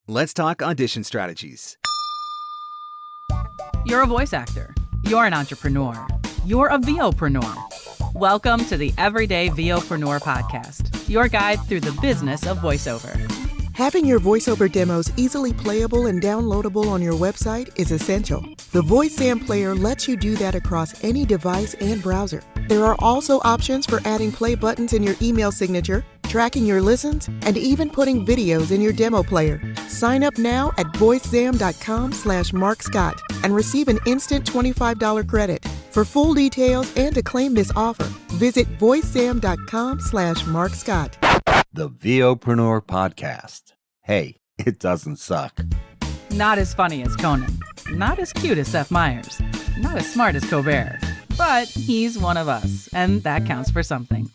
Let's talk audition strategies. You're a voice actor. You're an entrepreneur. You're a VOPRENEUR. Welcome to the Everyday VOPRENEUR podcast, your guide through the business of voiceover. Having your voiceover demos easily playable and downloadable on your website is essential. The VoiceSam player lets you do that across any device and browser. There are also options for adding play buttons in your email signature, tracking your listens, and even putting videos in your demo player. Sign up now at voicesam.com/Marc Scott and receive an instant $25 credit. For full details and to claim this offer, visit voicesam.com/Marc Scott. The VOPRENEUR podcast. Hey, it doesn't suck. Not as funny as Conan. Not as cute as Seth Meyers. Not as smart as Colbert. But he's one of us, and that counts for something.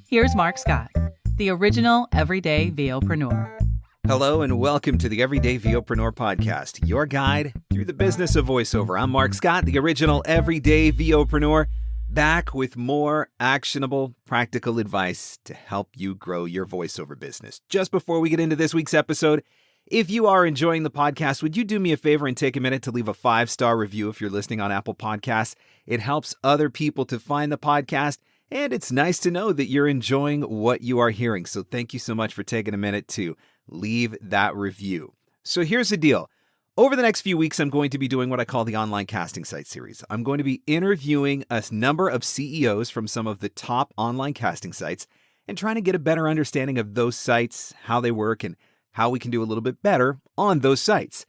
Here's Marc Scott, the original Everyday VOPRENEUR. Hello and welcome to the Everyday VOPreneur podcast, your guide through the business of voiceover. I'm Marc Scott, the original Everyday VOpreneur, back with more actionable, practical advice to help you grow your voiceover business. Just before we get into this week's episode, if you are enjoying the podcast, would you do me a favor and take a minute to leave a 5-star review if you're listening on Apple Podcasts? It helps other people to find the podcast, and it's nice to know that you're enjoying what you are hearing. So thank you so much for taking a minute to leave that review. So here's the deal. Over the next few weeks, I'm going to be doing what I call the online casting site series. I'm going to be interviewing a number of CEOs from some of the top online casting sites and trying to get a better understanding of those sites, how they work, and how we can do a little bit better on those sites.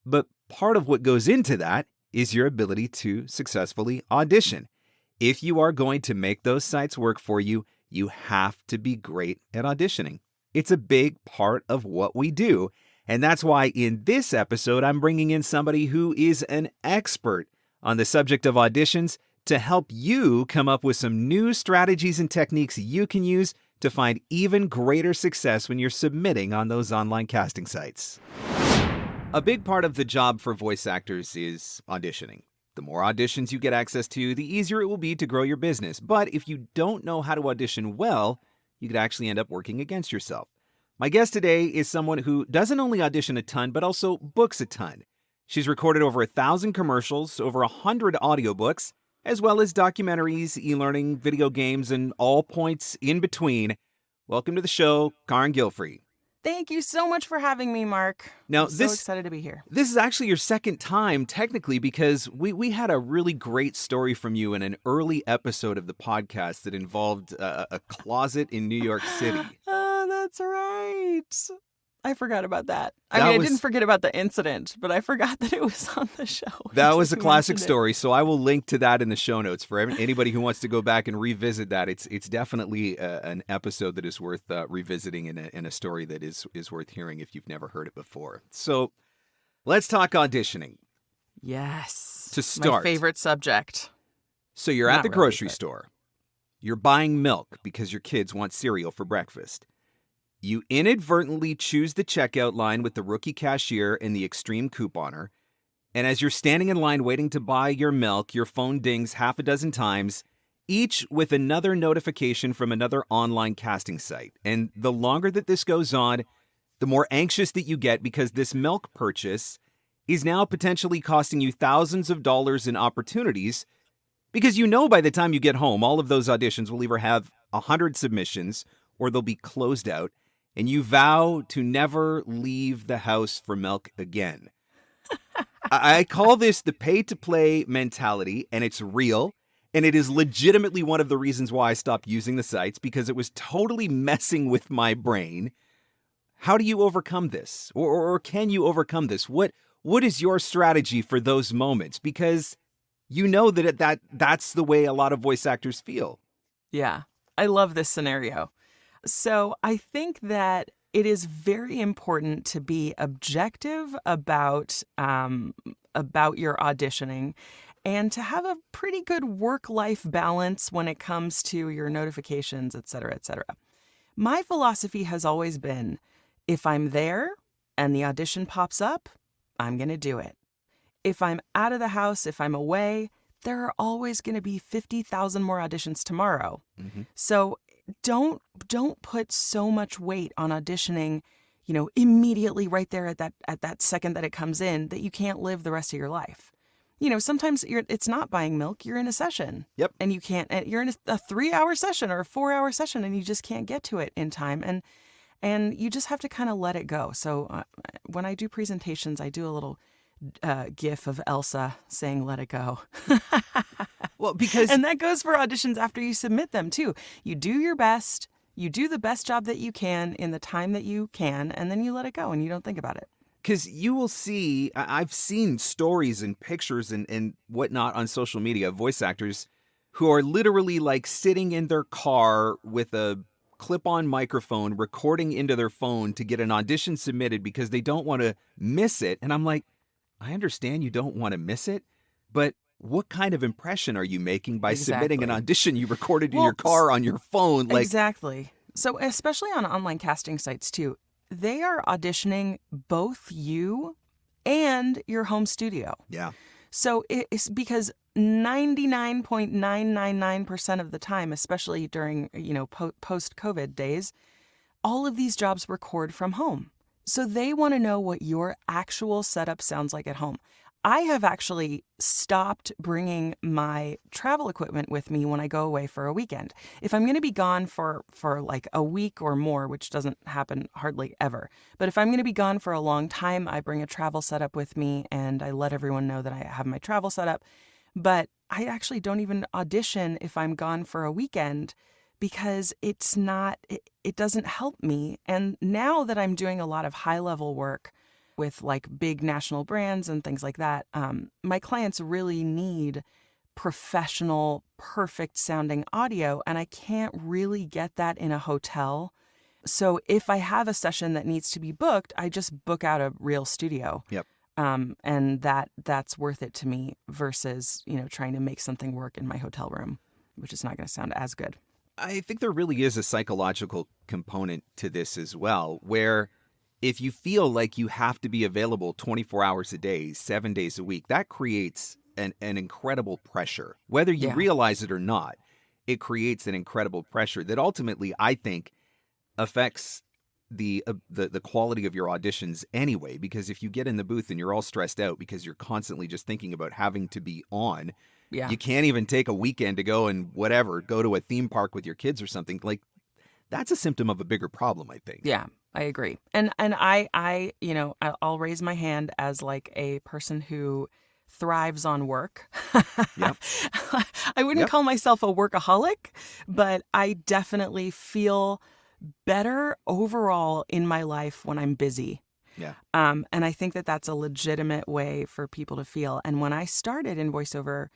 But part of what goes into that is your ability to successfully audition. If you are going to make those sites work for you, you have to be great at auditioning. It's a big part of what we do. And that's why in this episode, I'm bringing in somebody who is an expert on the subject of auditions to help you come up with some new strategies and techniques you can use to find even greater success when you're submitting on those online casting sites. A big part of the job for voice actors is auditioning. The more auditions you get access to, the easier it will be to grow your business. But if you don't know how to audition well, you could actually end up working against yourself. My guest today is someone who doesn't only audition a ton, but also books a ton. She's recorded over 1,000 commercials, over 100 audiobooks, as well as documentaries, e-learning, video games, and all points in between. Welcome to the show, Carin Gilfry. Thank you so much for having me, Marc. Now, I'm so excited to be here. This is actually your second time, technically, because we had a really great story from you in an early episode of the podcast that involved a closet in New York City. Oh, that's right. I forgot about that. I didn't forget about the incident, but I forgot that it was on the show. That was a classic story, so I will link to that in the show notes for anybody who wants to go back and revisit that. It's definitely an episode that is worth revisiting and a story that is worth hearing if you've never heard it before. So let's talk auditioning. Yes. To start. My favorite subject. So you're at the grocery store. You're buying milk because your kids want cereal for breakfast. You inadvertently choose the checkout line with the rookie cashier and the extreme couponer, and as you're standing in line waiting to buy your milk, your phone dings half a dozen times, each with another notification from another online casting site. And the longer that this goes on, the more anxious that you get because this milk purchase is now potentially costing you thousands of dollars in opportunities because you know by the time you get home, all of those auditions will either have 100 submissions or they'll be closed out. And you vow to never leave the house for milk again. I call this the pay-to-play mentality, and it's real. And it is legitimately one of the reasons why I stopped using the sites, because it was totally messing with my brain. How do you overcome this? Or can you overcome this? What is your strategy for those moments? Because you know that's the way a lot of voice actors feel. Yeah, I love this scenario. So I think that it is very important to be objective about your auditioning and to have a pretty good work-life balance when it comes to your notifications, et cetera, et cetera. My philosophy has always been, if I'm there and the audition pops up, I'm going to do it. If I'm out of the house, if I'm away, there are always going to be 50,000 more auditions tomorrow. Mm-hmm. So don't put so much weight on auditioning, immediately right there at that second that it comes in, that you can't live the rest of your life. Sometimes it's not buying milk. You're in a session. Yep. And you're in a 3-hour session or a 4-hour session, and you just can't get to it in time. And you just have to kind of let it go. So when I do presentations, I do a little gif of Elsa saying, let it go. Well, because... And that goes for auditions after you submit them, too. You do your best. You do the best job that you can in the time that you can, and then you let it go and you don't think about it. Because you will see, I've seen stories and pictures and whatnot on social media of voice actors who are literally like sitting in their car with a clip-on microphone recording into their phone to get an audition submitted because they don't want to miss it. And I'm like, I understand you don't want to miss it, but what kind of impression are you making by submitting an audition you recorded in your car on your phone? Exactly. So especially on online casting sites too, they are auditioning both you and your home studio. Yeah. So it's because 99.999% of the time, especially during, post-COVID days, all of these jobs record from home. So they want to know what your actual setup sounds like at home. I have actually stopped bringing my travel equipment with me when I go away for a weekend. If I'm going to be gone for like a week or more, which doesn't happen hardly ever, but if I'm going to be gone for a long time, I bring a travel setup with me and I let everyone know that I have my travel setup. But I actually don't even audition if I'm gone for a weekend because it doesn't help me. And now that I'm doing a lot of high-level work with like big national brands and things like that, my clients really need professional, perfect sounding audio, and I can't really get that in a hotel. So if I have a session that needs to be booked, I just book out a real studio. Yep. And that's worth it to me versus, trying to make something work in my hotel room, which is not going to sound as good. I think there really is a psychological component to this as well, where if you feel like you have to be available 24 hours a day, 7 days a week, that creates an incredible pressure. Whether you realize it or not, it creates an incredible pressure that ultimately, I think, affects the quality of your auditions anyway. Because if you get in the booth and you're all stressed out because you're constantly just thinking about having to be on, you can't even take a weekend to go and go to a theme park with your kids or something. Like, that's a symptom of a bigger problem, I think. Yeah. I agree. And I'll raise my hand as like a person who thrives on work. Yep. I wouldn't call myself a workaholic, but I definitely feel better overall in my life when I'm busy. Yeah. And I think that that's a legitimate way for people to feel. And when I started in voiceover,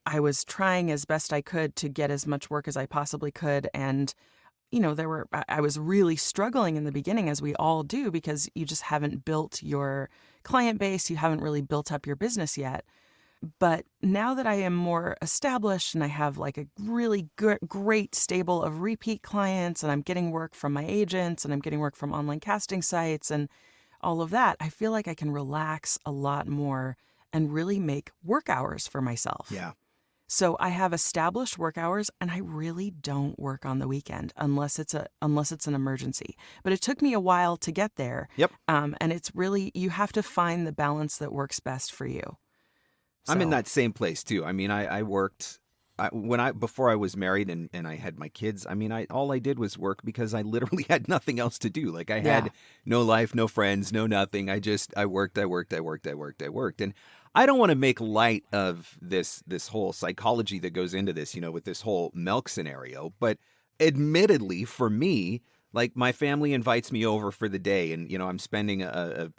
I was trying as best I could to get as much work as I possibly could. And I was really struggling in the beginning, as we all do, because you just haven't built your client base. You haven't really built up your business yet. But now that I am more established and I have like a really great stable of repeat clients and I'm getting work from my agents and I'm getting work from online casting sites and all of that, I feel like I can relax a lot more and really make work hours for myself. Yeah. So I have established work hours and I really don't work on the weekend unless it's an emergency. But it took me a while to get there. Yep. And it's really, you have to find the balance that works best for you. So. I'm in that same place too. I mean, I worked before I was married and I had my kids. I mean, all I did was work because I literally had nothing else to do. Like I had no life, no friends, no nothing. I worked. And I don't want to make light of this whole psychology that goes into this, with this whole milk scenario. But admittedly, for me, like my family invites me over for the day and, I'm spending a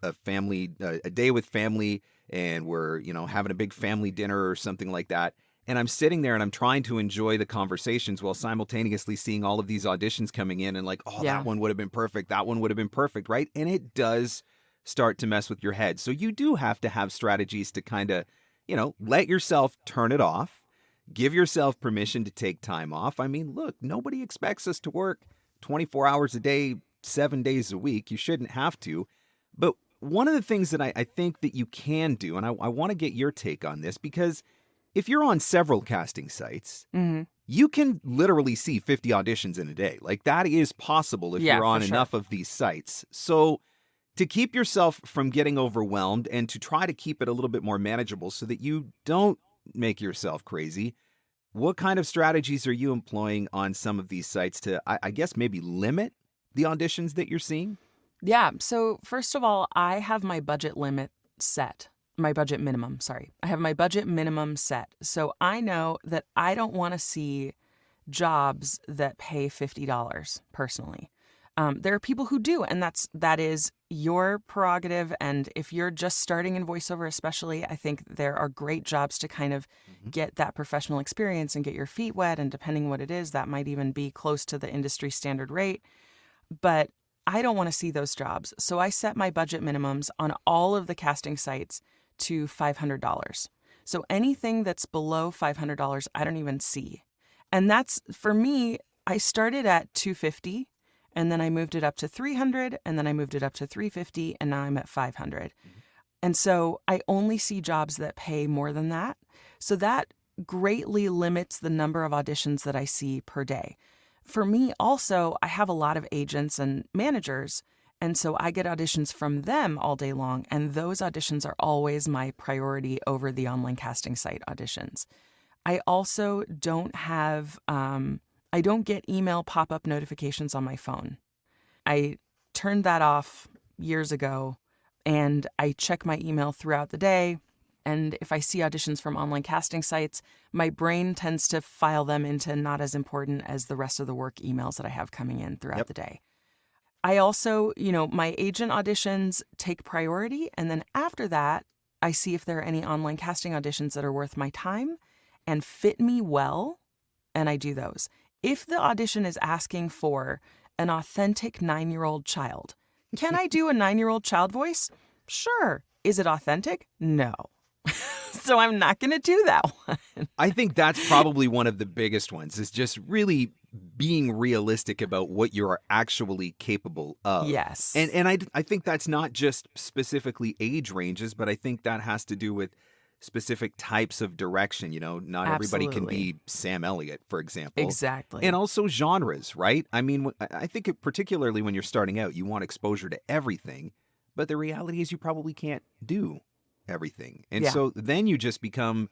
day with family and we're, having a big family dinner or something like that. And I'm sitting there and I'm trying to enjoy the conversations while simultaneously seeing all of these auditions coming in and like, that one would have been perfect. That one would have been perfect. Right. And it does start to mess with your head. So you do have to have strategies to kind of, let yourself turn it off, give yourself permission to take time off. I mean, look, nobody expects us to work 24 hours a day, 7 days a week. You shouldn't have to. But one of the things that I think that you can do, and I want to get your take on this, because if you're on several casting sites, you can literally see 50 auditions in a day. Like, that is possible if Yeah, you're on for sure. enough of these sites. So to keep yourself from getting overwhelmed and to try to keep it a little bit more manageable so that you don't make yourself crazy, what kind of strategies are you employing on some of these sites to, I guess, maybe limit the auditions that you're seeing? Yeah. So first of all, I have my budget limit set. My budget minimum, sorry. I have my budget minimum set. So I know that I don't want to see jobs that pay $50 personally. There are people who do, and that is your prerogative. And if you're just starting in voiceover, especially, I think there are great jobs to kind of get that professional experience and get your feet wet. And depending what it is, that might even be close to the industry standard rate. But I don't want to see those jobs. So I set my budget minimums on all of the casting sites to $500. So anything that's below $500, I don't even see. And that's, for me, I started at $250, and then I moved it up to $300, and then I moved it up to $350, and now I'm at $500. And so I only see jobs that pay more than that. So that greatly limits the number of auditions that I see per day. For me, also, I have a lot of agents and managers, and so I get auditions from them all day long, and those auditions are always my priority over the online casting site auditions. I also don't have, I don't get email pop-up notifications on my phone. I turned that off years ago, and I check my email throughout the day. And if I see auditions from online casting sites, my brain tends to file them into not as important as the rest of the work emails that I have coming in throughout the day. I also, my agent auditions take priority. And then after that, I see if there are any online casting auditions that are worth my time and fit me well, and I do those. If the audition is asking for an authentic 9-year-old child, can I do a 9-year-old child voice? Sure. Is it authentic? No. So I'm not going to do that one. I think that's probably one of the biggest ones, is just really being realistic about what you're actually capable of. Yes. And I think that's not just specifically age ranges, but I think that has to do with specific types of direction. Not everybody can be Sam Elliott, for example. Exactly. And also genres, right? I mean, I think particularly when you're starting out, you want exposure to everything, but the reality is you probably can't do everything. And so then you just become,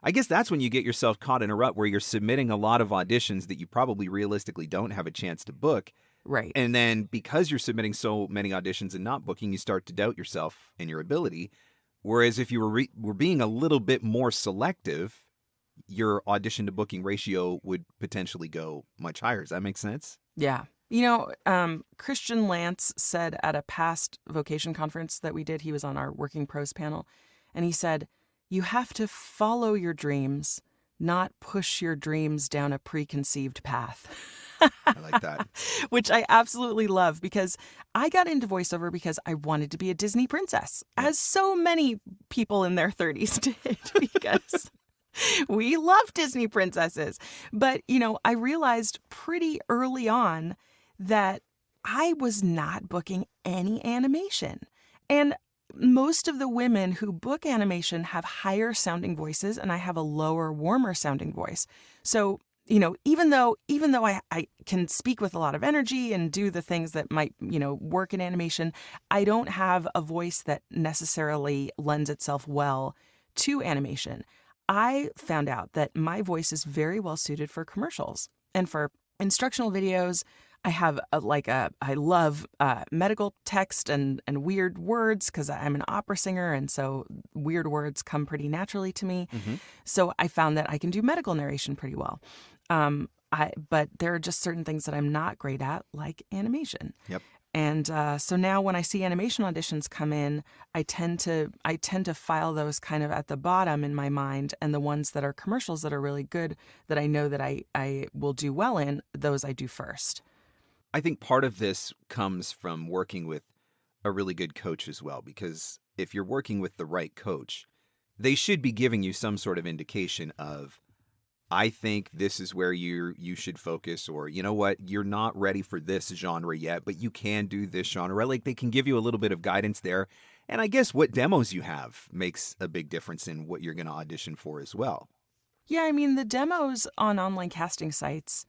I guess that's when you get yourself caught in a rut where you're submitting a lot of auditions that you probably realistically don't have a chance to book. Right. And then because you're submitting so many auditions and not booking, you start to doubt yourself and your ability. Whereas if you were being a little bit more selective, your audition to booking ratio would potentially go much higher. Does that make sense? Yeah. Christian Lance said at a past Vocation conference that we did, he was on our Working Pros panel, and he said, you have to follow your dreams, not push your dreams down a preconceived path. I like that. Which I absolutely love, because I got into voiceover because I wanted to be a Disney princess, as so many people in their 30s did, because we love Disney princesses. But, I realized pretty early on that I was not booking any animation. And most of the women who book animation have higher sounding voices, and I have a lower, warmer sounding voice. So, even though I can speak with a lot of energy and do the things that might, work in animation, I don't have a voice that necessarily lends itself well to animation. I found out that my voice is very well suited for commercials and for instructional videos. I have I love medical text and weird words because I'm an opera singer, and so weird words come pretty naturally to me. Mm-hmm. So I found that I can do medical narration pretty well. But there are just certain things that I'm not great at, like animation. Yep. And so now when I see animation auditions come in, I tend to file those kind of at the bottom in my mind, and the ones that are commercials that are really good that I know that I will do well in, those I do first. I think part of this comes from working with a really good coach as well, because if you're working with the right coach, they should be giving you some sort of indication of, I think this is where you should focus, or you know what, you're not ready for this genre yet, but you can do this genre. Like, they can give you a little bit of guidance there. And I guess what demos you have makes a big difference in what you're going to audition for as well. Yeah, I mean, the demos on online casting sites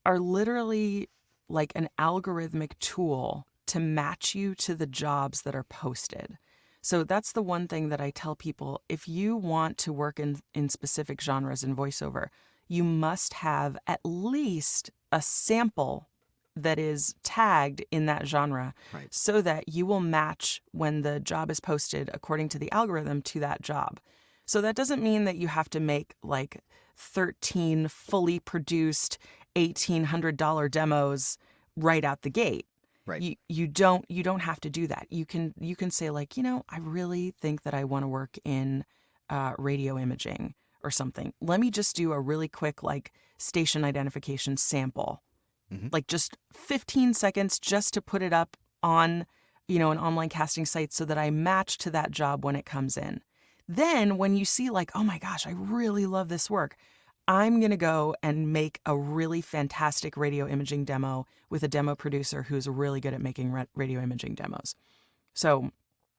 are literally like an algorithmic tool to match you to the jobs that are posted. So that's the one thing that I tell people. If you want to work in specific genres in voiceover, you must have at least a sample that is tagged in that genre, Right. so that you will match when the job is posted according to the algorithm to that job. So that doesn't mean that you have to make like 13 fully produced $1,800 demos right out the gate. Right. You don't have to do that. You can say like, I really think that I want to work in radio imaging or something. Let me just do a really quick like station identification sample, like just 15 seconds just to put it up on an online casting site so that I match to that job when it comes in. Then when you see like, oh my gosh, I really love this work, I'm going to go and make a really fantastic radio imaging demo with a demo producer who's really good at making radio imaging demos. So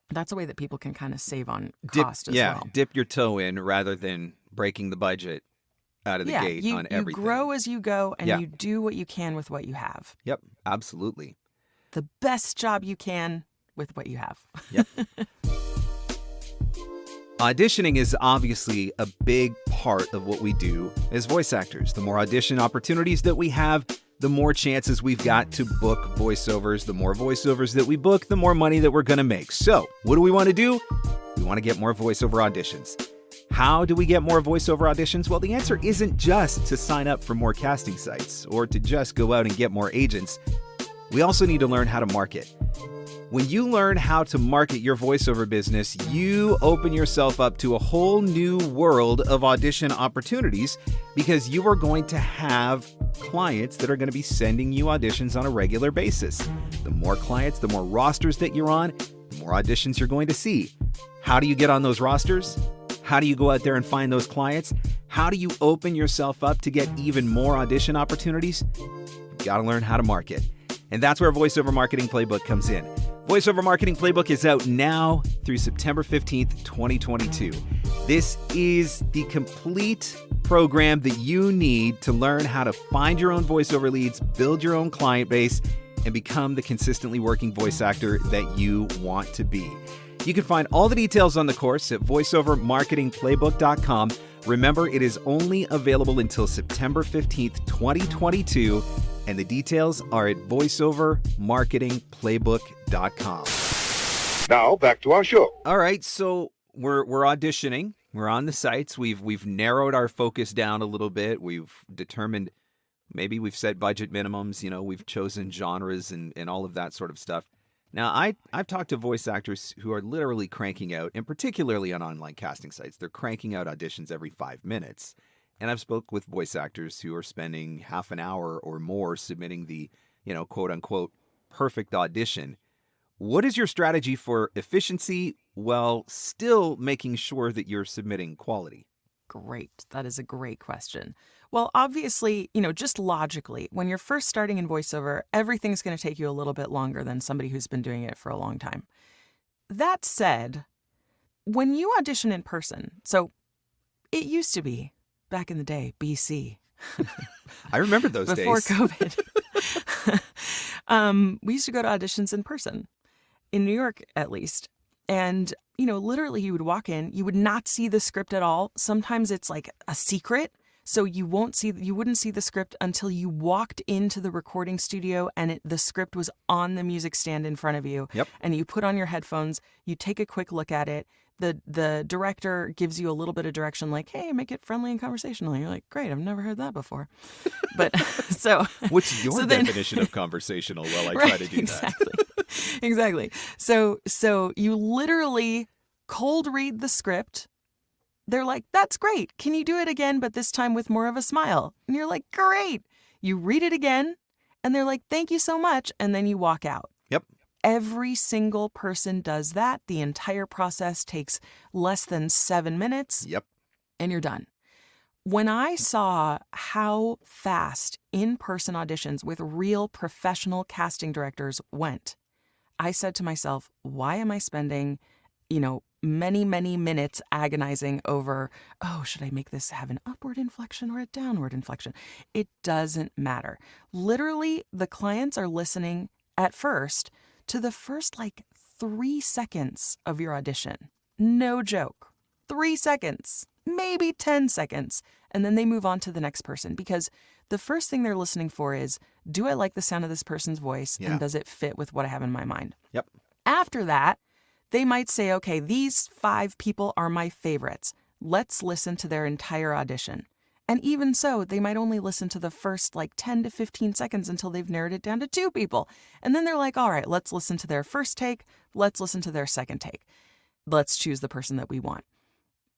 that's a way that people can kind of save on cost as well. Dip your toe in rather than breaking the budget out of the gate on everything. You grow as you go, and you do what you can with what you have. Yep, absolutely. The best job you can with what you have. Yep. Auditioning is obviously a big part of what we do as voice actors. The more audition opportunities that we have, the more chances we've got to book voiceovers. The more voiceovers that we book, the more money that we're going to make. So, what do we want to do? We want to get more voiceover auditions. How do we get more voiceover auditions? Well, the answer isn't just to sign up for more casting sites or to just go out and get more agents. We also need to learn how to market. When you learn how to market your voiceover business, you open yourself up to a whole new world of audition opportunities because you are going to have clients that are going to be sending you auditions on a regular basis. The more clients, the more rosters that you're on, the more auditions you're going to see. How do you get on those rosters? How do you go out there and find those clients? How do you open yourself up to get even more audition opportunities? You've got to learn how to market. And that's where Voiceover Marketing Playbook comes in. Voiceover Marketing Playbook is out now through September 15th, 2022. This is the complete program that you need to learn how to find your own voiceover leads, build your own client base, and become the consistently working voice actor that you want to be. You can find all the details on the course at voiceovermarketingplaybook.com. Remember, it is only available until September 15th, 2022. And the details are at voiceovermarketingplaybook.com. Now back to our show. All right, so we're auditioning. We're on the sites. We've narrowed our focus down a little bit. We've determined, maybe we've set budget minimums. We've chosen genres and all of that sort of stuff. Now, I've talked to voice actors who are literally cranking out, and particularly on online casting sites, they're cranking out auditions every 5 minutes. And I've spoke with voice actors who are spending half an hour or more submitting the, quote unquote, perfect audition. What is your strategy for efficiency while still making sure that you're submitting quality? Great. That is a great question. Well, obviously, just logically, when you're first starting in voiceover, everything's going to take you a little bit longer than somebody who's been doing it for a long time. That said, when you audition in person, so it used to be, back in the day, BC. I remember those days. Before COVID. We used to go to auditions in person, in New York at least. And, literally you would walk in, you would not see the script at all. Sometimes it's like a secret. So you wouldn't see the script until you walked into the recording studio and the script was on the music stand in front of you. Yep. And you put on your headphones, you take a quick look at it. The director gives you a little bit of direction, like, hey, make it friendly and conversational. And you're like, great, I've never heard that before. But so what's your definition of conversational while I try to do that? Exactly. So you literally cold read the script. They're like, that's great. Can you do it again, but this time with more of a smile? And you're like, great. You read it again, and they're like, thank you so much. And then you walk out. Yep. Every single person does that. The entire process takes less than 7 minutes. Yep. And you're done. When I saw how fast in-person auditions with real professional casting directors went, I said to myself, why am I spending many, many minutes agonizing over, oh, should I make this have an upward inflection or a downward inflection? It doesn't matter. Literally, the clients are listening at first to the first 3 seconds of your audition. No joke. 3 seconds, maybe 10 seconds. And then they move on to the next person, because the first thing they're listening for is, do I like the sound of this person's voice? Yeah. And does it fit with what I have in my mind? Yep. After that, they might say, okay, these 5 people are my favorites. Let's listen to their entire audition. And even so, they might only listen to the first 10 to 15 seconds until they've narrowed it down to 2 people. And then they're like, all right, let's listen to their first take. Let's listen to their second take. Let's choose the person that we want.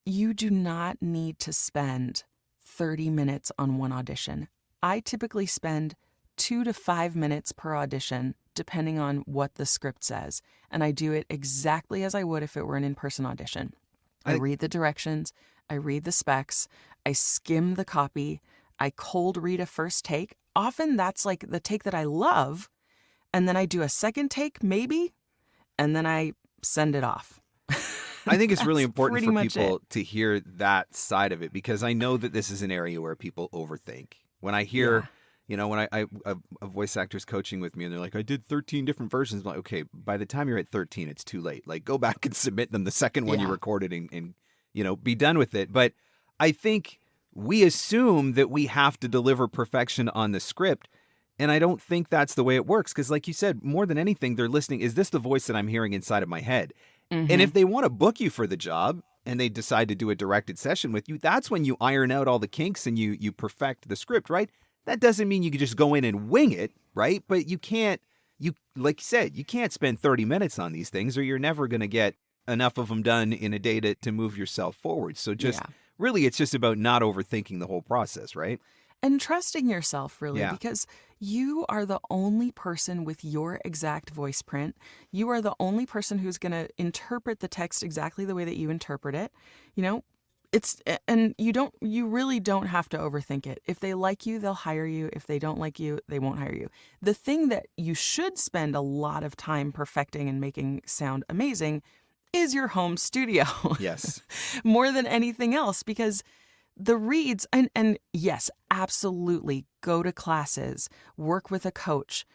You do not need to spend 30 minutes on one audition. I typically spend 2 to 5 minutes per audition, depending on what the script says. And I do it exactly as I would if it were an in-person audition. I read the directions, I read the specs, I skim the copy, I cold read a first take. Often that's the take that I love, and then I do a second take, maybe, and then I send it off. I think it's really important for much people to hear that side of it, because I know that this is an area where people overthink. When I hear, when I a voice actor's coaching with me and they're like, I did 13 different versions. I'm like, okay, by the time you're at 13, it's too late. Go back and submit them the second one you recorded and be done with it. But I think we assume that we have to deliver perfection on the script. And I don't think that's the way it works. Because like you said, more than anything, they're listening. Is this the voice that I'm hearing inside of my head? Mm-hmm. And if they want to book you for the job and they decide to do a directed session with you, that's when you iron out all the kinks and you perfect the script, right? That doesn't mean you can just go in and wing it, right? But you can't, like you said, you can't spend 30 minutes on these things or you're never going to get enough of them done in a day to move yourself forward. So really, it's just about not overthinking the whole process, right? And trusting yourself, really, because you are the only person with your exact voice print. You are the only person who's going to interpret the text exactly the way that you interpret it. You really don't have to overthink it. If they like you, they'll hire you. If they don't like you, they won't hire you. The thing that you should spend a lot of time perfecting and making sound amazing is your home studio. Yes. More than anything else, because the reads, and yes, absolutely, go to classes, work with a coach,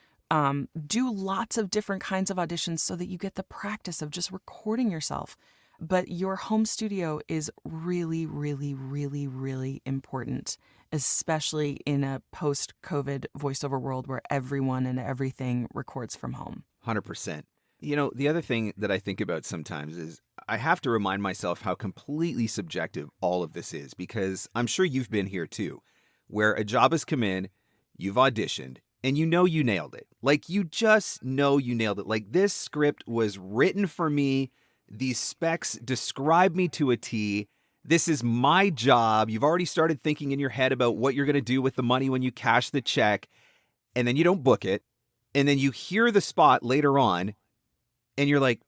do lots of different kinds of auditions so that you get the practice of just recording yourself. But your home studio is really, really, really, really important, especially in a post-COVID voiceover world where everyone and everything records from home. 100%. The other thing that I think about sometimes is I have to remind myself how completely subjective all of this is, because I'm sure you've been here too, where a job has come in, you've auditioned, and you nailed it. You just know you nailed it. This script was written for me. These specs describe me to a T. This is my job. You've already started thinking in your head about what you're going to do with the money when you cash the check, and then you don't book it. And then you hear the spot later on, and you're like,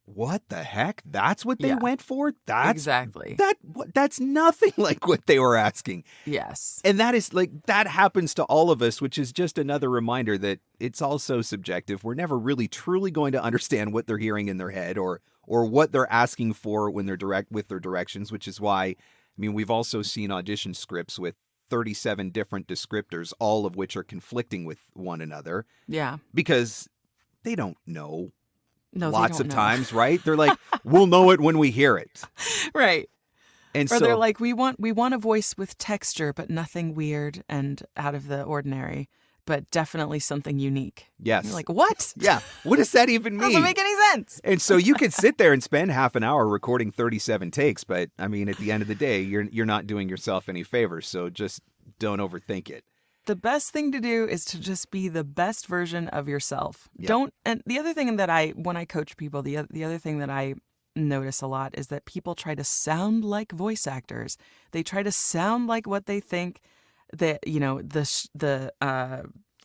what the heck? That's what they went for? Exactly. That's nothing like what they were asking. Yes. And that happens to all of us, which is just another reminder that it's also subjective. We're never really truly going to understand what they're hearing in their head or what they're asking for when they're with their directions, which is why, we've also seen audition scripts with 37 different descriptors, all of which are conflicting with one another. Yeah. Because they don't know. No, lots of times, right? They're like, we'll know it when we hear it. Right. And or they're like, we want a voice with texture, but nothing weird and out of the ordinary, but definitely something unique. Yes. And you're like, what? Yeah. What does that even mean? Doesn't make any sense. And so you could sit there and spend half an hour recording 37 takes, but at the end of the day, you're not doing yourself any favors. So just don't overthink it. The best thing to do is to just be the best version of yourself. Yep. And the other thing that when I coach people, the other thing that I notice a lot is that people try to sound like voice actors. They try to sound like what they think that, the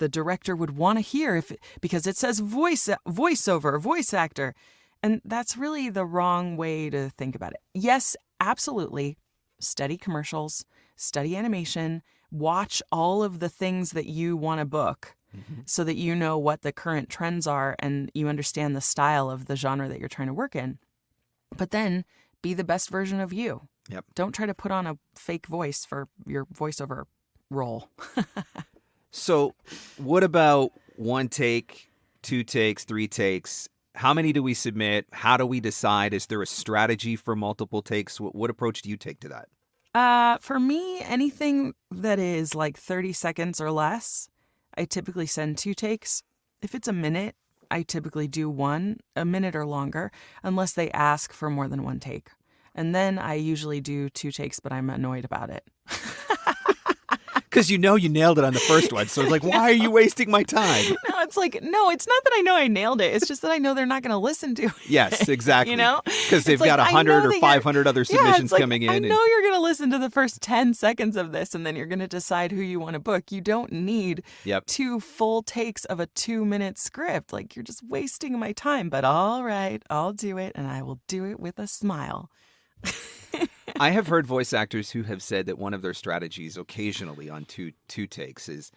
director would want to hear because it says voiceover, voice actor. And that's really the wrong way to think about it. Yes, absolutely. Study commercials, study animation, watch all of the things that you want to book so that you know what the current trends are and you understand the style of the genre that you're trying to work in. But then be the best version of you. Yep. Don't try to put on a fake voice for your voiceover role. So what about 1 take, 2 takes, 3 takes? How many do we submit? How do we decide? Is there a strategy for multiple takes? What approach do you take to that? For me, anything that is like 30 seconds or less, I typically send 2 takes. If it's a minute, I typically do 1, a minute or longer, unless they ask for more than 1 take. And then I usually do 2 takes, but I'm annoyed about it. Because you nailed it on the first one. So it's like, why are you wasting my time? No, it's like, no, it's not that I know I nailed it. It's just that I know they're not going to listen to it. Yes, exactly. Because they've got 100 or 500 other submissions coming in. I know you're going to listen to the first 10 seconds of this, and then you're going to decide who you want to book. You don't need 2 full takes of a 2-minute script. Like, you're just wasting my time. But all right, I'll do it, and I will do it with a smile. I have heard voice actors who have said that one of their strategies occasionally on two takes is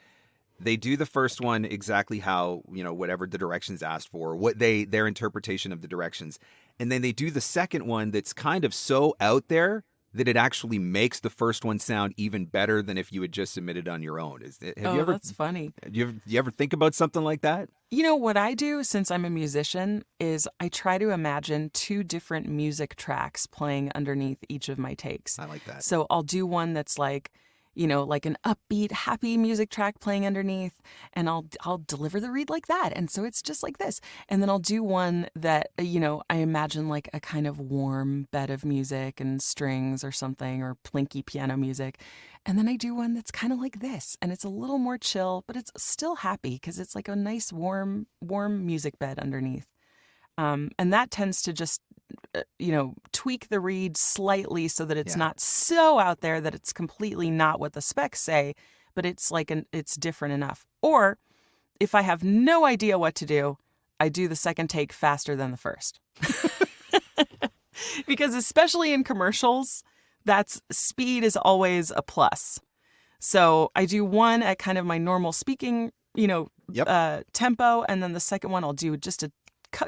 they do the first one exactly how, whatever the directions asked for, their interpretation of the directions. And then they do the second one that's kind of so out there that it actually makes the first one sound even better than if you had just submitted on your own. That's funny. You ever think about something like that? What I do, since I'm a musician, is I try to imagine 2 different music tracks playing underneath each of my takes. I like that. So I'll do one that's like an upbeat, happy music track playing underneath, and I'll deliver the read like that. And so it's just like this. And then I'll do one that, I imagine like a kind of warm bed of music and strings or something, or plinky piano music. And then I do one that's kind of like this, and it's a little more chill, but it's still happy because it's like a nice warm music bed underneath. And that tends to just, tweak the read slightly so that it's not so out there that it's completely not what the specs say, but it's it's different enough. Or if I have no idea what to do, I do the second take faster than the first. Because especially in commercials, speed is always a plus. So I do one at kind of my normal speaking, tempo, and then the second one I'll do just a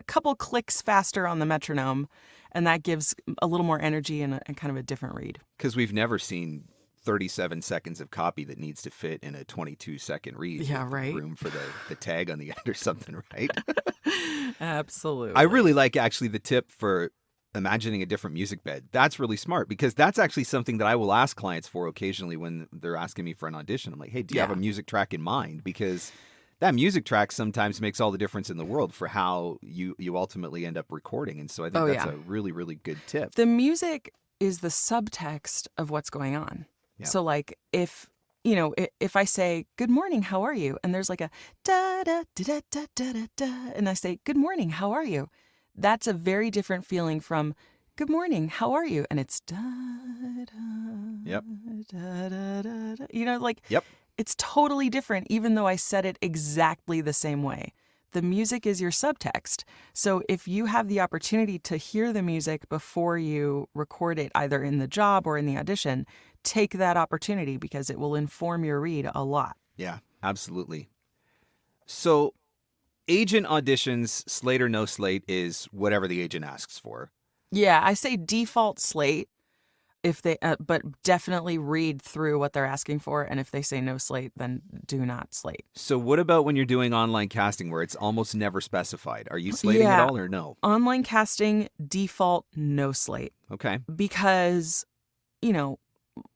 couple clicks faster on the metronome, and that gives a little more energy and kind of a different read. Because we've never seen 37 seconds of copy that needs to fit in a 22-second read. Yeah, right. Room for the tag on the end or something, right? Absolutely. I really like actually the tip for imagining a different music bed. That's really smart, because that's actually something that I will ask clients for occasionally when they're asking me for an audition. I'm like, hey, do you have a music track in mind? Because that music track sometimes makes all the difference in the world for how you ultimately end up recording. And so I think that's a really, really good tip. The music is the subtext of what's going on. Yeah. So like if I say, good morning, how are you? And there's like a da da da da da da da, and I say, good morning, how are you? That's a very different feeling from good morning, how are you? And it's da da da da da da. It's totally different, even though I said it exactly the same way. The music is your subtext. So if you have the opportunity to hear the music before you record it, either in the job or in the audition, take that opportunity because it will inform your read a lot. Yeah, absolutely. So agent auditions, slate or no slate, is whatever the agent asks for. Yeah, I say default slate. If they, but definitely read through what they're asking for. And if they say no slate, then do not slate. So what about when you're doing online casting where it's almost never specified? Are you slating at all or no? Online casting, default, no slate. Okay. Because,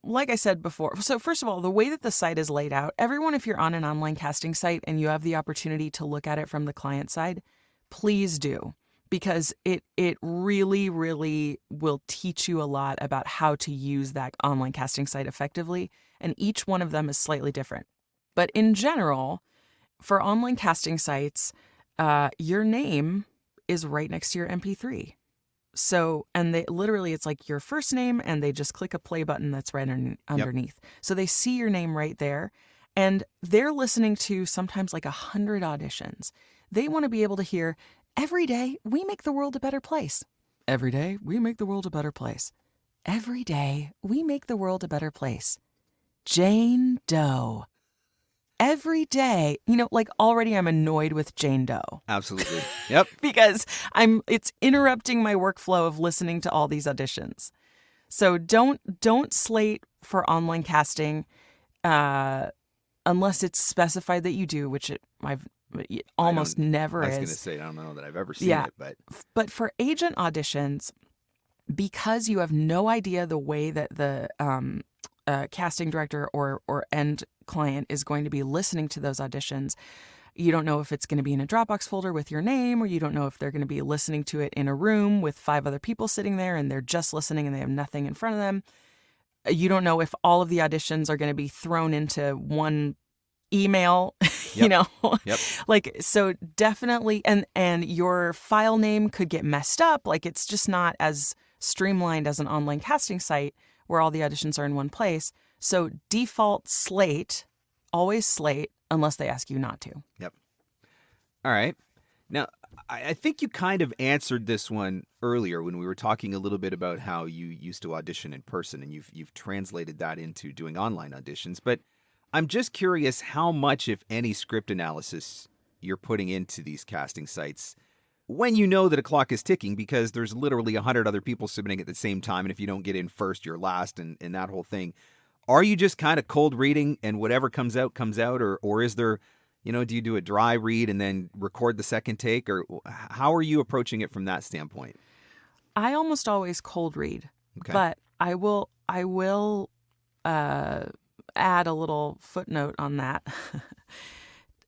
like I said before, so first of all, the way that the site is laid out, everyone, if you're on an online casting site and you have the opportunity to look at it from the client side, please do. Because it really, really will teach you a lot about how to use that online casting site effectively. And each one of them is slightly different. But in general, for online casting sites, your name is right next to your MP3. So, and it's like your first name, and they just click a play button that's right underneath. Yep. So they see your name right there, and they're listening to sometimes like 100 auditions. They want to be able to hear, every day, we make the world a better place. Every day, we make the world a better place. Every day, we make the world a better place. Jane Doe. every day, like already I'm annoyed with Jane Doe Absolutely. Yep. because it's interrupting my workflow of listening to all these auditions. So don't slate for online casting unless it's specified that you do, which it almost never is. I was going to say, I don't know that I've ever seen it, but. But for agent auditions, because you have no idea the way that the casting director or end client is going to be listening to those auditions, you don't know if it's going to be in a Dropbox folder with your name, or you don't know if they're going to be listening to it in a room with 5 other people sitting there and they're just listening and they have nothing in front of them. You don't know if all of the auditions are going to be thrown into one email, Yep. Like, so definitely, and your file name could get messed up. Like, it's just not as streamlined as an online casting site where all the auditions are in one place. So default slate, always slate, unless they ask you not to. Yep. All right. Now, I think you kind of answered this one earlier when we were talking a little bit about how you used to audition in person, and you've translated that into doing online auditions. But I'm just curious how much, if any, script analysis you're putting into these casting sites when you know that a clock is ticking, because there's literally 100 other people submitting at the same time, and if you don't get in first, you're last, and that whole thing. Are you just kind of cold reading and whatever comes out, or is there, do you do a dry read and then record the second take, or how are you approaching it from that standpoint? I almost always cold read, Okay. but I will add a little footnote on that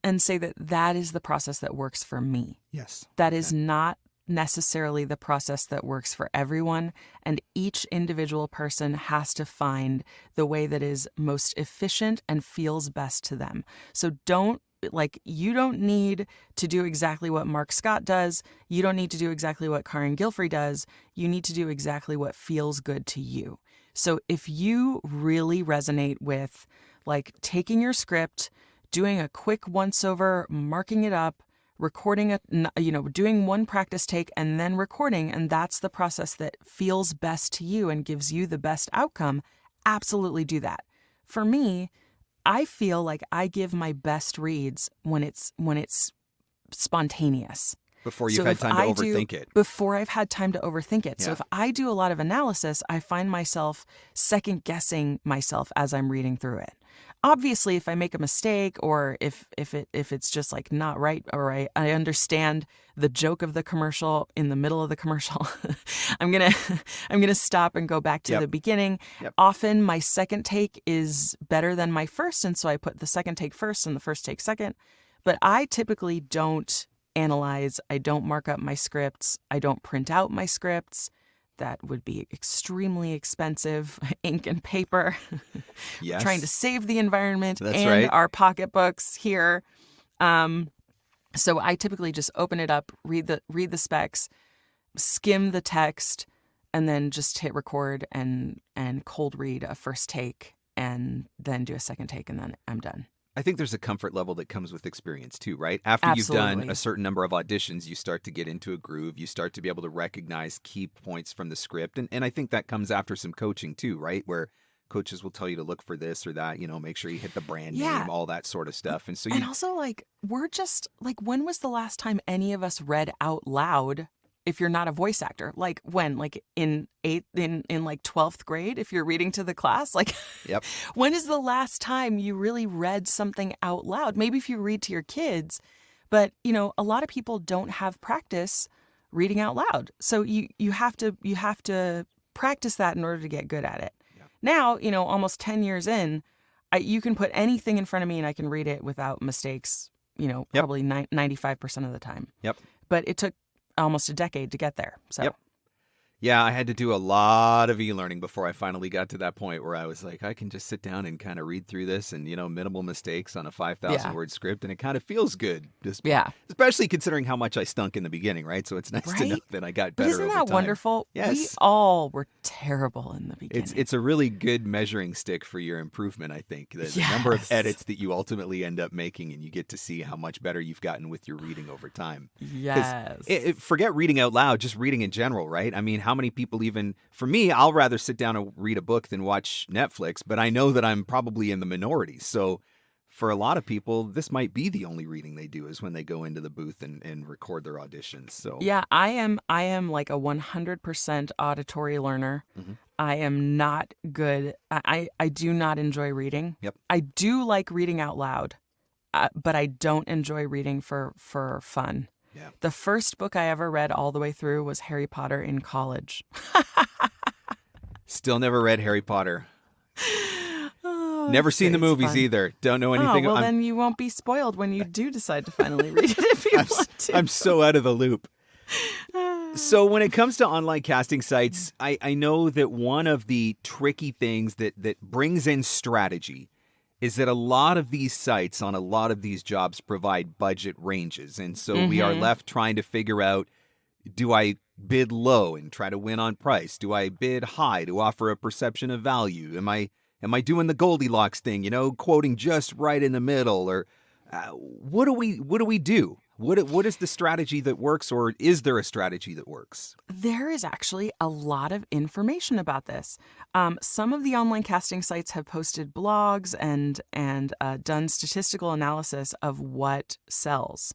and say that is the process that works for me. Yes. That is not necessarily the process that works for everyone, and each individual person has to find the way that is most efficient and feels best to them. So you don't need to do exactly what Marc Scott does. You don't need to do exactly what Carin Gilfry does. You need to do exactly what feels good to you. So if you really resonate with taking your script, doing a quick once-over, marking it up, recording it, doing one practice take and then recording, and that's the process that feels best to you and gives you the best outcome, absolutely do that. For me, I feel like I give my best reads when it's spontaneous. Before you've had time to overthink it. Before I've had time to overthink it. Yeah. So if I do a lot of analysis, I find myself second-guessing myself as I'm reading through it. Obviously, if I make a mistake, or if it's just not right, or I understand the joke of the commercial in the middle of the commercial, I'm gonna stop and go back to the beginning. Yep. Often my second take is better than my first, and so I put the second take first and the first take second. But I typically don't analyze. I don't mark up my scripts. I don't print out my scripts. That would be extremely expensive. Ink and paper. Yes. Trying to save the environment. That's and right. Our pocketbooks here. So I typically just open it up, read the specs, skim the text, and then just hit record and cold read a first take, and then do a second take, and then I'm done. I think there's a comfort level that comes with experience too, right? After Absolutely. You've done a certain number of auditions, you start to get into a groove. You start to be able to recognize key points from the script. And I think that comes after some coaching too, right? Where coaches will tell you to look for this or that, make sure you hit the brand name, all that sort of stuff. And so and also we're just when was the last time any of us read out loud? If you're not a voice actor, when, in 12th grade, if you're reading to the class, Yep. When is the last time you really read something out loud? Maybe if you read to your kids, but a lot of people don't have practice reading out loud. So you have to practice that in order to get good at it. Yeah. Now, almost 10 years in, you can put anything in front of me and I can read it without mistakes, probably 95% of the time. Yep. But it took almost a decade to get there. So. Yep. Yeah, I had to do a lot of e-learning before I finally got to that point where I was like, I can just sit down and kind of read through this and, minimal mistakes on a 5,000-word script, and it kind of feels good. Especially considering how much I stunk in the beginning, right? So it's nice to know that I got better over time. But isn't that wonderful? Yes. We all were terrible in the beginning. It's a really good measuring stick for your improvement, I think. The number of edits that you ultimately end up making, and you get to see how much better you've gotten with your reading over time. Yes. Forget reading out loud, just reading in general, right? I mean, how many people for me, I'll rather sit down and read a book than watch Netflix, but I know that I'm probably in the minority. So for a lot of people, this might be the only reading they do is when they go into the booth and record their auditions. So Yeah, I am like a 100% auditory learner. Mhm. I am not good. I do not enjoy reading. Yep. I do like reading out loud, but I don't enjoy reading for fun. Yeah. The first book I ever read all the way through was Harry Potter in college. Still never read Harry Potter. Oh, Never seen the it's movies fun. either. Don't know anything. Oh, well, I'm, then you won't be spoiled when you do decide to finally read it if you want to. I'm so out of the loop. So when it comes to online casting sites, I know that one of the tricky things that brings in strategy is that a lot of these sites on a lot of these jobs provide budget ranges. And so we are left trying to figure out, do I bid low and try to win on price? Do I bid high to offer a perception of value? Am I doing the Goldilocks thing, quoting just right in the middle? Or what do we do? What is the strategy that works, or is there a strategy that works? There is actually a lot of information about this. Some of the online casting sites have posted blogs and done statistical analysis of what sells.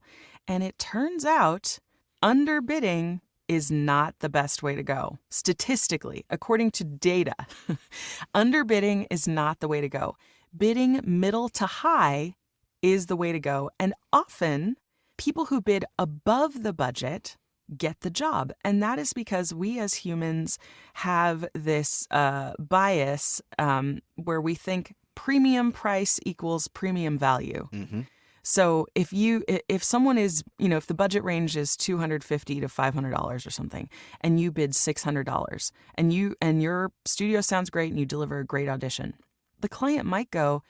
And it turns out underbidding is not the best way to go. Statistically, according to data, underbidding is not the way to go. Bidding middle to high is the way to go. And often, people who bid above the budget get the job. And that is because we as humans have this bias where we think premium price equals premium value. Mm-hmm. So if someone is, if the budget range is $250 to $500 or something, and you bid $600, and your studio sounds great and you deliver a great audition, the client might go,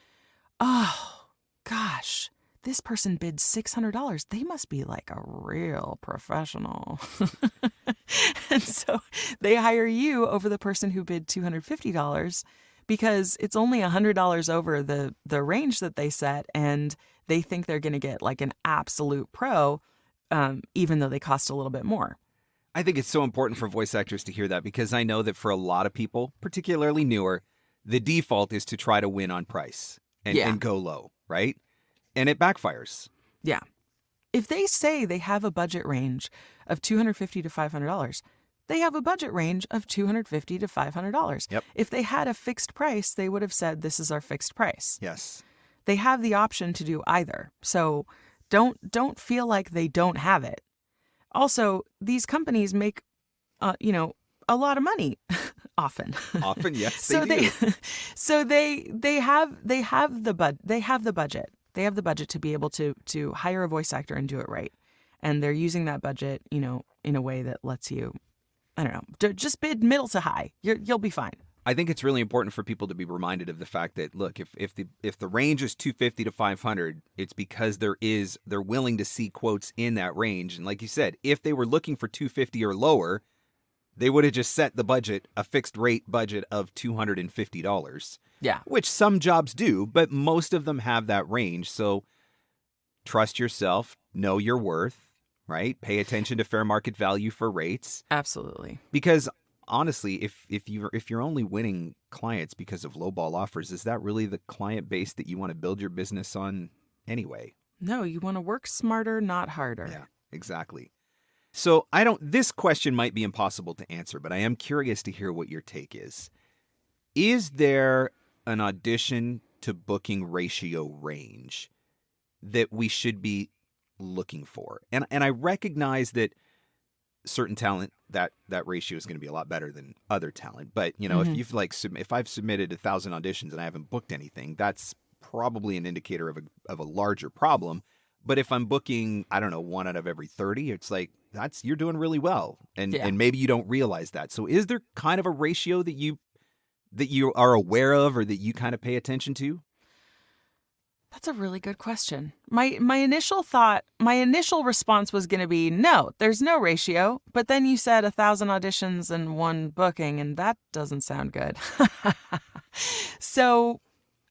"Oh, gosh, this person bid $600. They must be like a real professional." And so they hire you over the person who bid $250 because it's only $100 over the range that they set, and they think they're going to get like an absolute pro, even though they cost a little bit more. I think it's so important for voice actors to hear that, because I know that for a lot of people, particularly newer, the default is to try to win on price and go low, right? And it backfires. Yeah. If they say they have a budget range of $250 to $500, they have a budget range of $250 to $500. Yep. If they had a fixed price, they would have said, "This is our fixed price." Yes. They have the option to do either. So don't feel like they don't have it. Also, these companies make, a lot of money often. Often, yes, So they do. so they have the budget. They have the budget to be able to hire a voice actor and do it right. And they're using that budget, in a way that lets you, I don't know, just bid middle to high. You'll be fine. I think it's really important for people to be reminded of the fact that, look, if the range is 250 to 500, it's because they're willing to see quotes in that range. And like you said, if they were looking for 250 or lower, they would have just set the budget, a fixed rate budget of $250. Yeah. Which some jobs do, but most of them have that range. So trust yourself, know your worth, right? Pay attention to fair market value for rates. Absolutely. Because honestly, if you're only winning clients because of lowball offers, is that really the client base that you want to build your business on anyway? No, you want to work smarter, not harder. Yeah, exactly. So this question might be impossible to answer, but I am curious to hear what your take is. Is there an audition to booking ratio range that we should be looking for? And I recognize that certain talent, that ratio is going to be a lot better than other talent. But, if I've submitted 1,000 auditions and I haven't booked anything, that's probably an indicator of a larger problem. But if I'm booking, I don't know, 1 out of every 30, it's like, you're doing really well. And maybe you don't realize that. So is there kind of a ratio that you are aware of, or that you kind of pay attention to? That's a really good question. My initial response was going to be, no, there's no ratio. But then you said 1,000 auditions and 1 booking, and that doesn't sound good. So,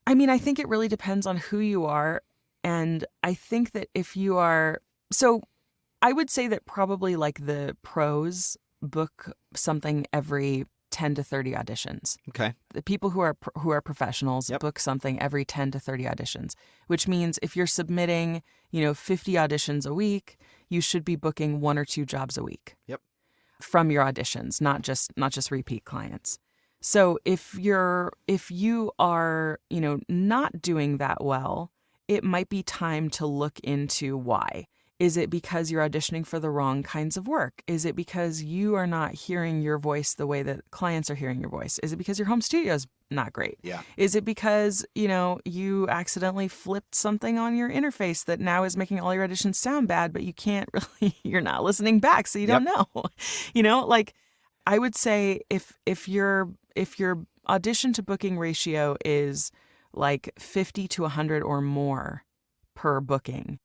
I think it really depends on who you are. And I think that if you are, so I would say that probably like the pros book something every 10 to 30 auditions. Okay. The people who are professionals Yep. book something every 10 to 30 auditions, which means if you're submitting, 50 auditions a week, you should be booking 1 or 2 jobs a week. Yep. From your auditions, not just repeat clients. So if you are, not doing that well, it might be time to look into why. Is it because you're auditioning for the wrong kinds of work? Is it because you are not hearing your voice the way that clients are hearing your voice? Is it because your home studio is not great? Yeah. Is it because, you accidentally flipped something on your interface that now is making all your auditions sound bad, but you can't really, you're not listening back, so you don't know. I would say if your audition to booking ratio is like 50 to 100 or more per booking,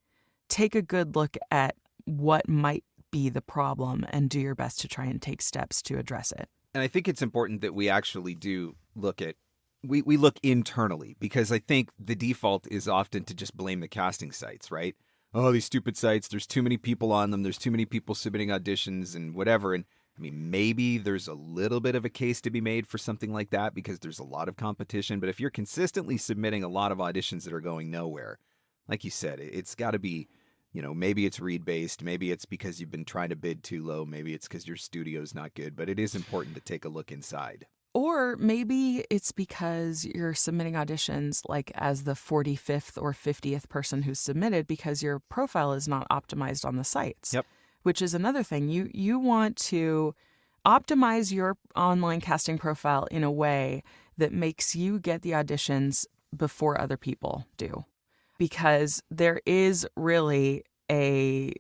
take a good look at what might be the problem and do your best to try and take steps to address it. And I think it's important that we actually do look at, we look internally, because I think the default is often to just blame the casting sites, right? Oh, these stupid sites, there's too many people on them, there's too many people submitting auditions and whatever. And I mean, maybe there's a little bit of a case to be made for something like that because there's a lot of competition. But if you're consistently submitting a lot of auditions that are going nowhere, like you said, it's got to be, maybe it's read-based. Maybe it's because you've been trying to bid too low. Maybe it's because your studio's not good. But it is important to take a look inside. Or maybe it's because you're submitting auditions like as the 45th or 50th person who's submitted because your profile is not optimized on the sites. Yep. Which is another thing. You want to optimize your online casting profile in a way that makes you get the auditions before other people do. Because there is really the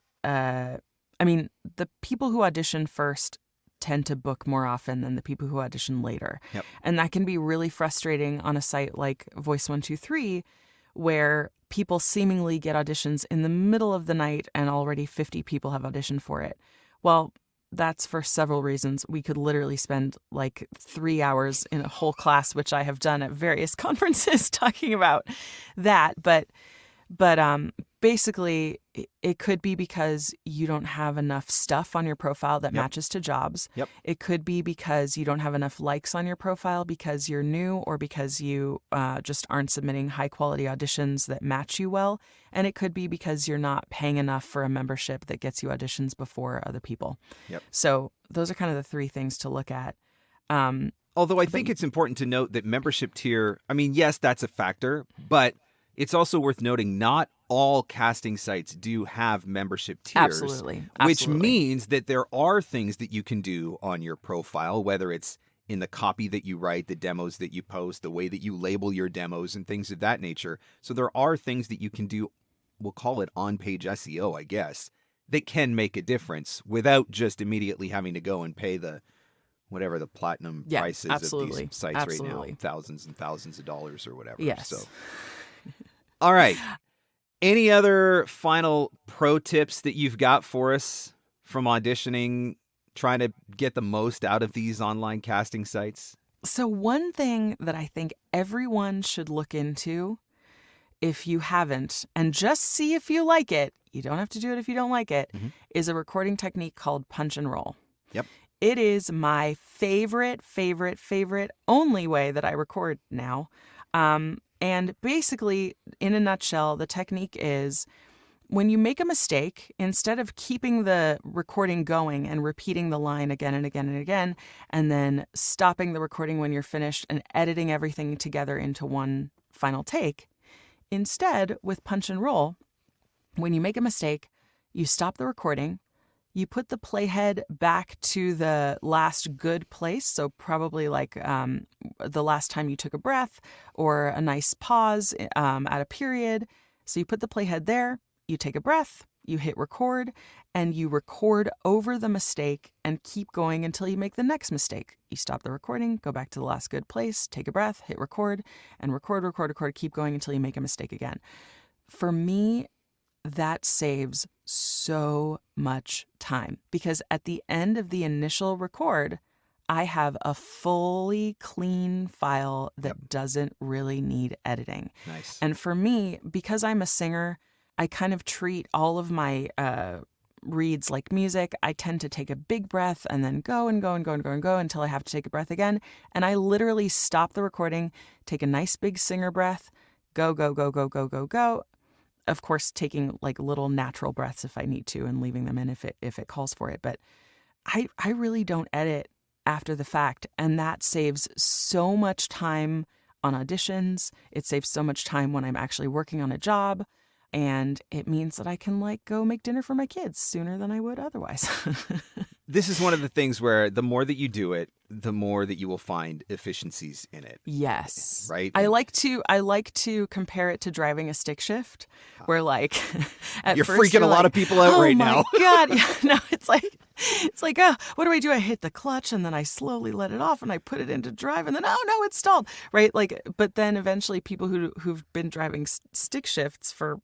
people who audition first tend to book more often than the people who audition later. Yep. And that can be really frustrating on a site like Voice123, where people seemingly get auditions in the middle of the night and already 50 people have auditioned for it. Well, that's for several reasons. We could literally spend like 3 hours in a whole class, which I have done at various conferences, talking about that. But basically, it could be because you don't have enough stuff on your profile that matches to jobs. Yep. It could be because you don't have enough likes on your profile because you're new or because you just aren't submitting high-quality auditions that match you well. And it could be because you're not paying enough for a membership that gets you auditions before other people. Yep. So those are kind of the 3 things to look at. Although I think it's important to note that membership tier, I mean, yes, that's a factor, but it's also worth noting not all casting sites do have membership tiers. Absolutely. Which means that there are things that you can do on your profile, whether it's in the copy that you write, the demos that you post, the way that you label your demos and things of that nature. So there are things that you can do, we'll call it on-page SEO, I guess, that can make a difference without just immediately having to go and pay the whatever the platinum prices of these sites right now, thousands and thousands of dollars or whatever. Yes. So. All right. Any other final pro tips that you've got for us from auditioning, trying to get the most out of these online casting sites? So one thing that I think everyone should look into, if you haven't, and just see if you like it, you don't have to do it if you don't like it, is a recording technique called punch and roll. Yep. It is my favorite only way that I record now. And basically, in a nutshell, the technique is when you make a mistake, instead of keeping the recording going and repeating the line again and again and again, and then stopping the recording when you're finished and editing everything together into one final take, instead, with punch and roll, when you make a mistake, you stop the recording, you put the playhead back to the last good place, so probably like the last time you took a breath or a nice pause at a period. So you put the playhead there, you take a breath, you hit record, and you record over the mistake and keep going until you make the next mistake. You stop the recording, go back to the last good place, take a breath, hit record, and record, keep going until you make a mistake again. For me, that saves so much time because at the end of the initial record, I have a fully clean file that doesn't really need editing. Nice. And for me, because I'm a singer, I kind of treat all of my reads like music. I tend to take a big breath and then go and go and go and go and go until I have to take a breath again. And I literally stop the recording, take a nice big singer breath, go, go, go, go, go, go, go. Of course, taking like little natural breaths if I need to and leaving them in if it calls for it. But I really don't edit after the fact. And that saves so much time on auditions. It saves so much time when I'm actually working on a job. And it means that I can like go make dinner for my kids sooner than I would otherwise. This is one of the things where the more that you do it, the more that you will find efficiencies in it. Yes. Right? I like to compare it to driving a stick shift where like at You're first freaking a lot of people out right now. Oh my God. Yeah, no, it's like, oh, what do? I hit the clutch and then I slowly let it off and I put it into drive and then, oh no, it's stalled. Right? Like, but then eventually people who've been driving stick shifts for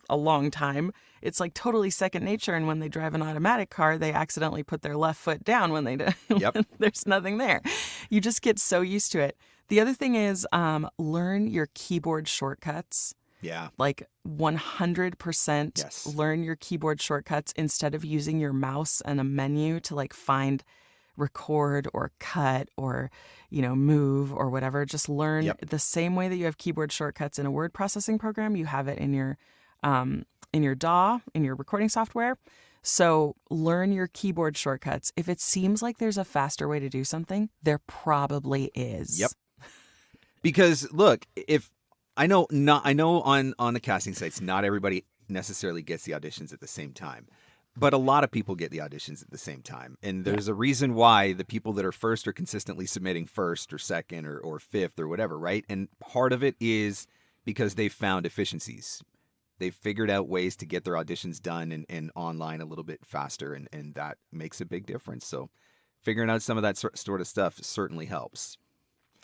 a long time, it's like totally second nature. And when they drive an automatic car, they accidentally put their left foot down when they do. Yep. When there's nothing there. You just get so used to it. The other thing is learn your keyboard shortcuts. Yeah. Like 100% Yes. learn your keyboard shortcuts instead of using your mouse and a menu to like find record or cut or, move or whatever. Just learn the same way that you have keyboard shortcuts in a word processing program, you have it in your DAW, in your recording software. So learn your keyboard shortcuts. If it seems like there's a faster way to do something, there probably is. Yep. Because look, if I know on the casting sites, not everybody necessarily gets the auditions at the same time. But a lot of people get the auditions at the same time. And there's a reason why the people that are first are consistently submitting first or second or fifth or whatever, right? And part of it is because they've found efficiencies. They've figured out ways to get their auditions done and online a little bit faster, and that makes a big difference. So figuring out some of that sort of stuff certainly helps.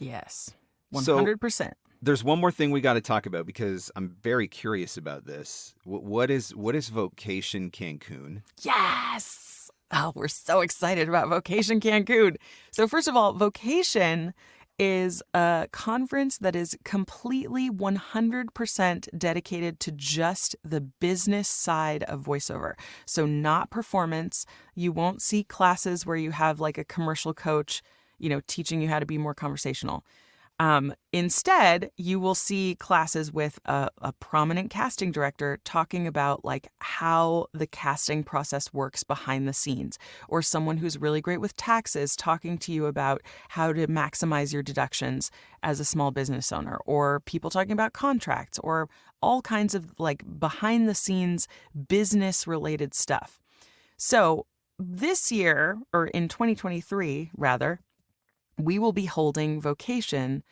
Yes, 100%. There's one more thing we got to talk about because I'm very curious about this. What is Vocation Cancun? Yes! Oh, we're so excited about Vocation Cancun. So first of all, Vocation is a conference that is completely 100% dedicated to just the business side of voiceover. So not performance. You won't see classes where you have like a commercial coach, teaching you how to be more conversational. Instead, you will see classes with a prominent casting director talking about like how the casting process works behind the scenes, or someone who's really great with taxes talking to you about how to maximize your deductions as a small business owner, or people talking about contracts, or all kinds of like behind the scenes business related stuff. So this year, or in 2023 rather, we will be holding Vocation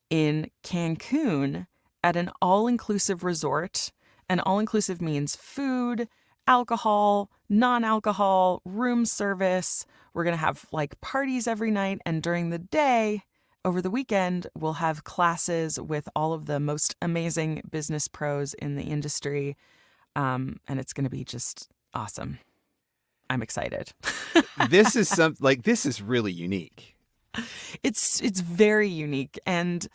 in Cancun at an all-inclusive resort. And all-inclusive means food, alcohol, non-alcohol, room service. We're going to have like parties every night. And during the day, over the weekend, we'll have classes with all of the most amazing business pros in the industry. And it's going to be just awesome. I'm excited. This is really unique. It's very unique. And,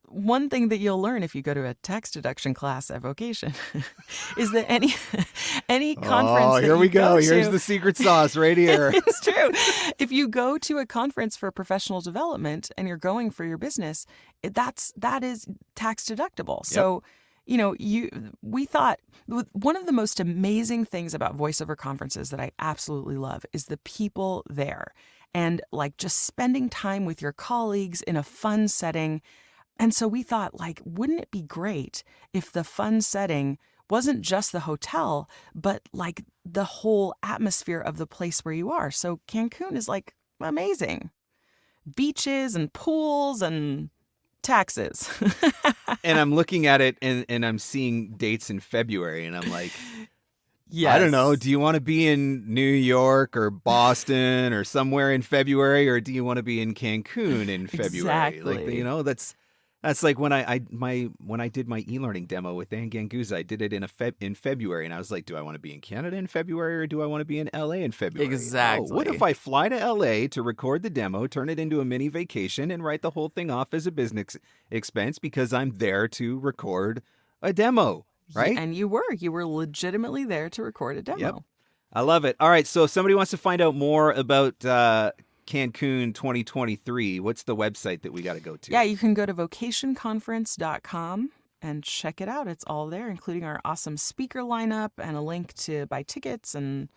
one thing that you'll learn if you go to a tax deduction class at Vocation is that any conference. Oh, here we go. Here's to, the secret sauce right here. It's true. If you go to a conference for professional development and you're going for your business, that is tax deductible. Yep. So, we thought one of the most amazing things about voiceover conferences that I absolutely love is the people there. And like just spending time with your colleagues in a fun setting. And so we thought, like, wouldn't it be great if the fun setting wasn't just the hotel, but like the whole atmosphere of the place where you are? So Cancun is like amazing. Beaches and pools and taxes. And I'm looking at it and I'm seeing dates in February and I'm like, yes. I don't know. Do you want to be in New York or Boston or somewhere in February, or do you want to be in Cancun in February? Exactly. Like, that's like when I did my e-learning demo with Ann Ganguza, I did it in February, and I was like, do I want to be in Canada in February or do I want to be in LA in February? Exactly. Oh, what if I fly to LA to record the demo, turn it into a mini vacation, and write the whole thing off as a business expense because I'm there to record a demo? right? And you were legitimately there to record a demo. Yep. I love it. All right. So if somebody wants to find out more about Cancun 2023, what's the website that we got to go to? Yeah, you can go to vocationconference.com and check it out. It's all there, including our awesome speaker lineup and a link to buy tickets, and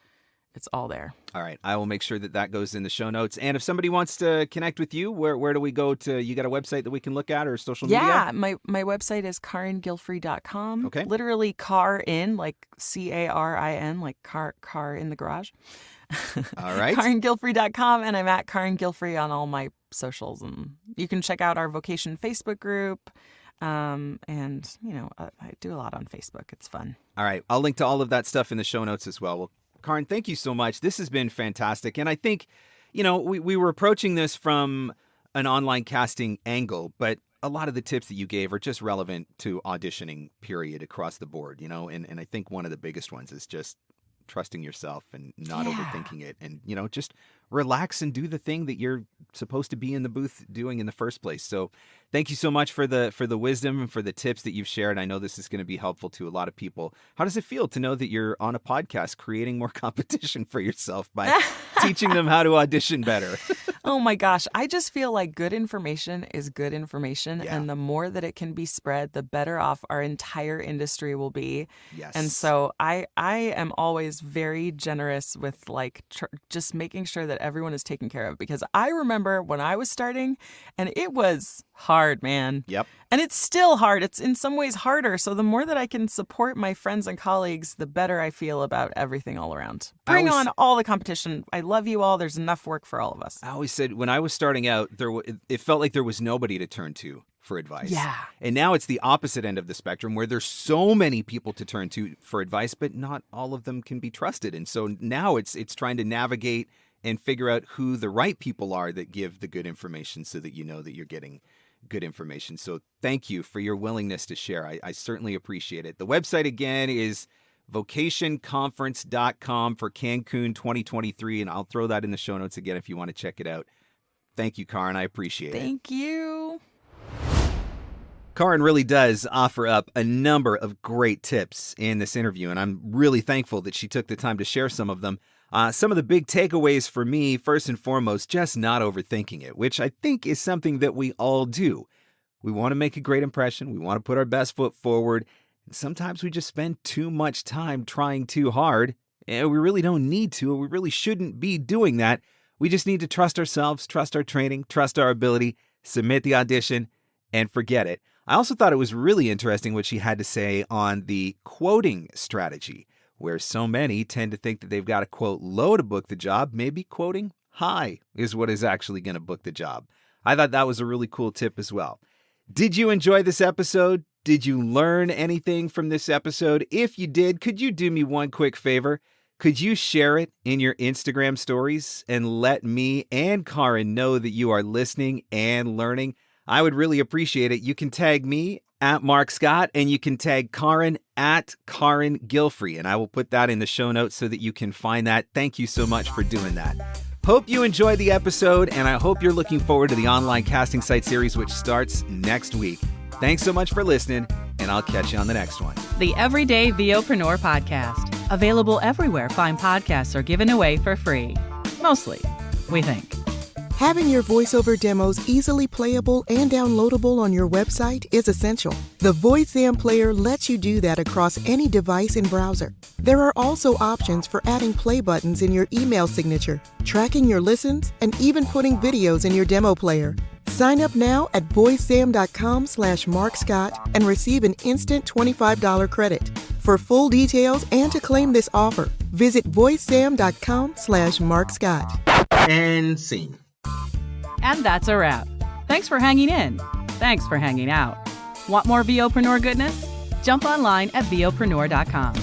it's all there. All right. I will make sure that goes in the show notes. And if somebody wants to connect with you, where do we go to? You got a website that we can look at or social media? Yeah, my website is caringilfry.com. Okay. Literally Carin, like Carin, like car in the garage. All right. caringilfry.com, and I'm at Carin Gilfry on all my socials. And you can check out our Vocation Facebook group. And, I do a lot on Facebook. It's fun. All right. I'll link to all of that stuff in the show notes as well. Well, Carin, thank you so much. This has been fantastic. And I think, we were approaching this from an online casting angle, but a lot of the tips that you gave are just relevant to auditioning, period, across the board, and I think one of the biggest ones is just trusting yourself and not overthinking it, and just relax and do the thing that you're supposed to be in the booth doing in the first place. So thank you so much for the wisdom and for the tips that you've shared. I know this is going to be helpful to a lot of people. How does it feel to know that you're on a podcast creating more competition for yourself by teaching them how to audition better? Oh my gosh, I just feel like good information is good information, Yeah. and the more that it can be spread, the better off our entire industry will be. Yes. And so I am always very generous with just making sure that everyone is taken care of, because I remember when I was starting and it was hard, man. Yep. And it's still hard. It's in some ways harder. So the more that I can support my friends and colleagues, the better I feel about everything all around. Bring on all the competition. I love you all. There's enough work for all of us. I always said when I was starting out, it felt like there was nobody to turn to for advice. Yeah. And now it's the opposite end of the spectrum where there's so many people to turn to for advice, but not all of them can be trusted. And so now it's trying to navigate and figure out who the right people are that give the good information so that you know that you're getting good information. So thank you for your willingness to share. I certainly appreciate it. The website again is vocationconference.com for Cancun 2023, and I'll throw that in the show notes again if you want to check it out. Thank you, Carin. I appreciate it. Thank you. Carin really does offer up a number of great tips in this interview, and I'm really thankful that she took the time to share some of them. Some of the big takeaways for me, first and foremost, just not overthinking it, which I think is something that we all do. We want to make a great impression. We want to put our best foot forward. And sometimes we just spend too much time trying too hard, and we really don't need to, or we really shouldn't be doing that. We just need to trust ourselves, trust our training, trust our ability, submit the audition, and forget it. I also thought it was really interesting what she had to say on the quoting strategy, where so many tend to think that they've got to quote low to book the job. Maybe quoting high is what is actually going to book the job. I thought that was a really cool tip as well. Did you enjoy this episode? Did you learn anything from this episode? If you did, could you do me one quick favor? Could you share it in your Instagram stories and let me and Carin know that you are listening and learning? I would really appreciate it. You can tag me at Marc Scott, and you can tag Carin at Carin Gilfry, and I will put that in the show notes so that you can find that. Thank you so much for doing that. Hope you enjoyed the episode, and I hope you're looking forward to the online casting site series, which starts next week. Thanks so much for listening, and I'll catch you on the next one. The Everyday VOpreneur Podcast. Available everywhere fine podcasts are given away for free. Mostly, we think. Having your voiceover demos easily playable and downloadable on your website is essential. The VoiceOver player lets you do that across any device and browser. There are also options for adding play buttons in your email signature, tracking your listens, and even putting videos in your demo player. Sign up now at voicesam.com/Marc Scott and receive an instant $25 credit. For full details and to claim this offer, visit voicesam.com/Marc Scott. And scene. And that's a wrap. Thanks for hanging in. Thanks for hanging out. Want more VOpreneur goodness? Jump online at VOpreneur.com.